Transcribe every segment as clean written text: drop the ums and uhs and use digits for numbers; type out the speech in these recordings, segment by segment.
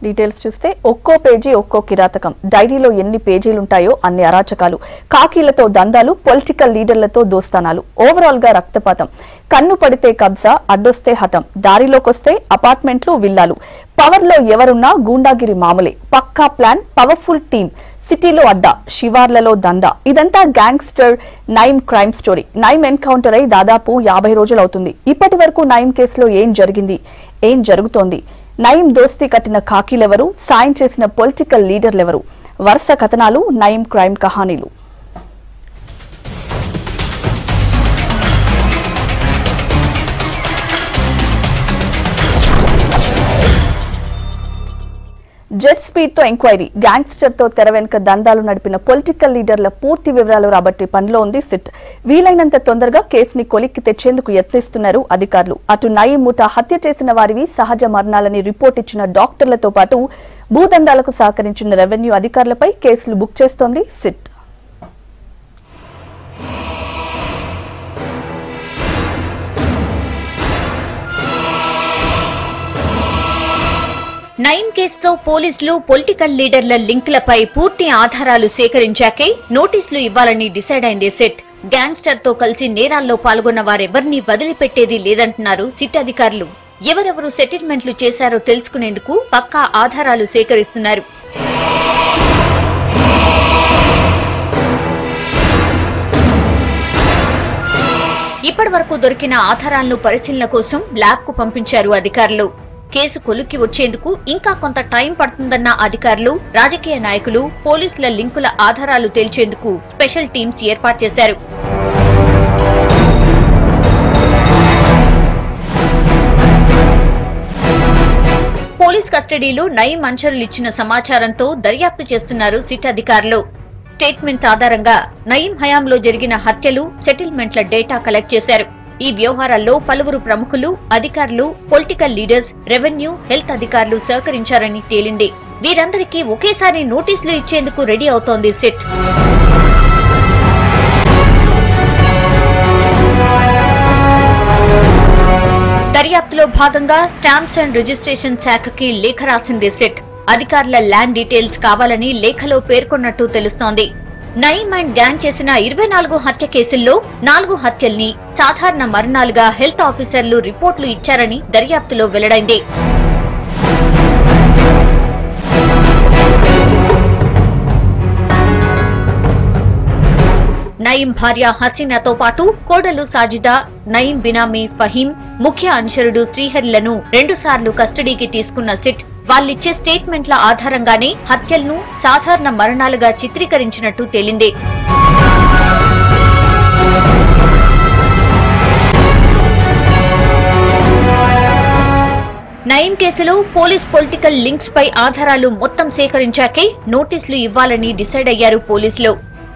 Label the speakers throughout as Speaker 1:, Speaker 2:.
Speaker 1: Details చూస్తే ఒక్కో page ఒక్కో కిరాతకం. డైరీలో ఎన్ని పేజీలుంటాయో అన్ని అరాచకాలు, కాకీలతో దందాలు, పొలిటికల్ లీడర్లతో దోస్తానాలు, ఓవరాల్ గా రక్తపాతం. కన్ను పడితే కబ్జా, అడ్డొస్తే హతం, దారిలోకొస్తే అపార్ట్మెంట్లు, విల్లాలు. పవర్ లో ఎవరున్నా గూండాగిరి మామూలే. పక్కా ప్లాన్, పవర్ఫుల్ టీం, సిటీలో అడ్డా, శివార్లలో దందా. ఇదంతా gangster Nayeem crime story. Nayeem encounter అయి దాదాపు 50 రోజులవుతుంది. ఇప్పటి వరకు నయీం కేసులో ఏం జరిగింది, ఏం జరుగుతోంది, నయీం దోస్తీ కట్టిన కాకీలెవరు, సాయం చేసిన పొలిటికల్ లీడర్లెవరు, వరుస కథనాలు, నయీం క్రైమ్ కహానీలు. జెట్ స్పీడ్ తో ఎంక్వైరీ, గ్యాంగ్స్టర్ తో తెర వెనుక దందాలు నడిపిన పొలిటికల్ లీడర్ల పూర్తి వివరాలు రాబట్టే పనిలో ఉంది సిట్. వీలైనంత తొందరగా కేసుని కొలిక్కి తెచ్చేందుకు యత్నిస్తున్నారు అధికారులు. అటు నయీం ముఠా హత్య చేసిన వారివి సహజ మరణాలని రిపోర్ట్ ఇచ్చిన డాక్టర్లతో పాటు భూదందాలకు సహకరించిన రెవెన్యూ అధికారులపై కేసులు బుక్ చేస్తోంది సిట్.
Speaker 2: నయీం కేసుతో పోలీసులు పొలిటికల్ లీడర్ల లింకులపై పూర్తి ఆధారాలు సేకరించాకే నోటీసులు ఇవ్వాలని డిసైడ్ అయింది సిట్. గ్యాంగ్స్టర్ తో కలిసి నేరాల్లో పాల్గొన్న వారెవరినీ వదిలిపెట్టేది లేదంటున్నారు సిట్ అధికారులు. ఎవరెవరు సెటిల్మెంట్లు చేశారో తెలుసుకునేందుకు పక్కా ఆధారాలు సేకరిస్తున్నారు. ఇప్పటి వరకు దొరికిన ఆధారాలను పరిశీలన కోసం ల్యాబ్ కు పంపించారు అధికారులు. కేసు కొలిక్కి వచ్చేందుకు ఇంకా కొంత టైం పడుతుందన్న అధికారులు, రాజకీయ నాయకులు, పోలీసుల లింకుల ఆధారాలు తేల్చేందుకు స్పెషల్ టీమ్స్ ఏర్పాటు చేశారు. పోలీస్ కస్టడీలో నయీం అనుచరులు ఇచ్చిన సమాచారంతో దర్యాప్తు చేస్తున్నారు సిట్ అధికారులు. స్టేట్మెంట్ ఆధారంగా నయీం హయాంలో జరిగిన హత్యలు, సెటిల్మెంట్ల డేటా కలెక్ట్ చేశారు. ఈ వ్యవహారాల్లో పలువురు ప్రముఖులు, అధికారులు, పొలిటికల్ లీడర్స్, రెవెన్యూ, హెల్త్ అధికారులు సహకరించారని తేలింది. వీరందరికీ ఒకేసారి నోటీసులు ఇచ్చేందుకు రెడీ అవుతోంది సిట్. దర్యాప్తులో భాగంగా స్టాంప్స్ అండ్ రిజిస్ట్రేషన్ శాఖకి లేఖ రాసింది సిట్. అధికారుల ల్యాండ్ డీటెయిల్స్ కావాలని లేఖలో పేర్కొన్నట్టు తెలుస్తోంది. నయీం అండ్ గ్యాంగ్ చేసిన 24 హత్య కేసుల్లో 4 హత్యల్ని సాధారణ మరణాలుగా హెల్త్ ఆఫీసర్లు రిపోర్టులు ఇచ్చారని దర్యాప్తులో వెల్లడైంది. నయీం భార్య హసీనాతో పాటు కోడలు సాజిదా, నయీం బినామీ ఫహీం, ముఖ్య అనుచరుడు శ్రీహరిలను 2 సార్లు కస్టడీకి తీసుకున్న సిట్ వాళ్ళిచ్చే స్టేట్మెంట్ల ఆధారంగానే హత్యలను సాధారణ మరణాలుగా చిత్రీకరించినట్టు తేలింది. నయీం కేసులో పోలీస్ పొలిటికల్ లింక్స్ పై ఆధారాలు మొత్తం సేకరించాకే నోటీసులు ఇవ్వాలని డిసైడ్ అయ్యారు పోలీసులు.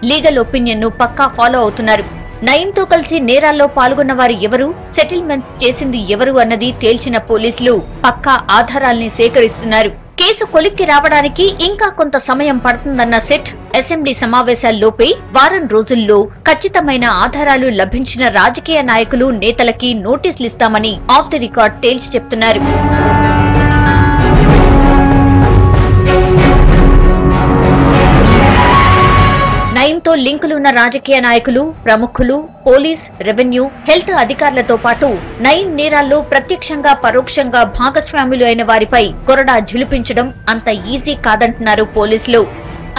Speaker 2: లీగల్ ఒపీనియన్ ను పక్కా ఫాలో అవుతున్నారు. నయీంతో కలిసి నేరాల్లో పాల్గొన్న వారు ఎవరు, సెటిల్మెంట్స్ చేసింది ఎవరు అన్నది తేల్చిన పోలీసులు పక్కా ఆధారాల్ని సేకరిస్తున్నారు. కేసు కొలిక్కి రావడానికి ఇంకా కొంత సమయం పడుతుందన్న సిట్ అసెంబ్లీ సమావేశాల్లోపే వారం రోజుల్లో ఖచ్చితమైన ఆధారాలు లభించిన రాజకీయ నాయకులు, నేతలకి నోటీసులు ఇస్తామని ఆఫ్ ది రికార్డ్ తేల్చి చెప్తున్నారు. నయీంతో లింకులున్న రాజకీయ నాయకులు, ప్రముఖులు, పోలీస్, రెవెన్యూ, హెల్త్ అధికారులతో పాటు నయీం నేరాల్లో ప్రత్యక్షంగా, పరోక్షంగా భాగస్వాములు అయిన వారిపై కొరడా ఝుళిపించడం అంత ఈజీ కాదంటున్నారు పోలీసులు.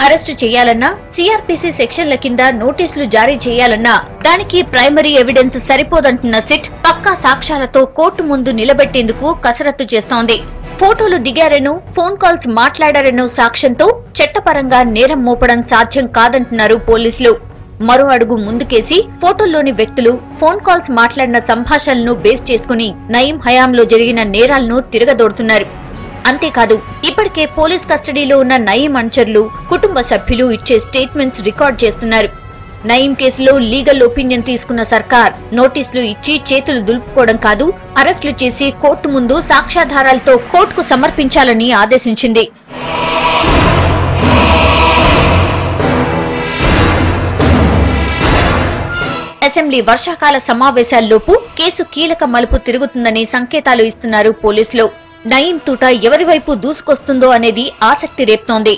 Speaker 2: అరెస్టు చేయాలన్నా, సిఆర్పిసి సెక్షన్ల కింద నోటీసులు జారీ చేయాలన్నా దానికి ప్రైమరీ ఎవిడెన్స్ సరిపోదంటున్న సిట్ పక్కా సాక్ష్యాలతో కోర్టు ముందు నిలబెట్టేందుకు కసరత్తు చేస్తోంది. ఫోటోలు దిగారనో, ఫోన్ కాల్స్ మాట్లాడారనో సాక్ష్యంతో చట్టపరంగా నేరం మోపడం సాధ్యం కాదంటున్నారు పోలీసులు. మరో అడుగు ముందుకేసి ఫోటోల్లోని వ్యక్తులు, ఫోన్ కాల్స్ మాట్లాడిన సంభాషణలను బేస్ చేసుకుని నయీం హయాంలో జరిగిన నేరాలను తిరగదోడుతున్నారు. అంతేకాదు, ఇప్పటికే పోలీస్ కస్టడీలో ఉన్న నయీం అనుచరులు, కుటుంబ సభ్యులు ఇచ్చే స్టేట్మెంట్స్ రికార్డ్ చేస్తున్నారు. నయీం కేసులో లీగల్ ఒపీనియన్ తీసుకున్న సర్కార్ నోటీసులు ఇచ్చి చేతులు దులుపుకోవడం కాదు, అరెస్టులు చేసి కోర్టు ముందు సాక్ష్యాధారాలతో కోర్టుకు సమర్పించాలని ఆదేశించింది. అసెంబ్లీ వర్షాకాల సమావేశాల్లోపు కేసు కీలక మలుపు తిరుగుతుందని సంకేతాలు ఇస్తున్నారు పోలీసులు. నయీం తూట ఎవరి వైపు దూసుకొస్తుందో అనేది ఆసక్తి రేపుతోంది.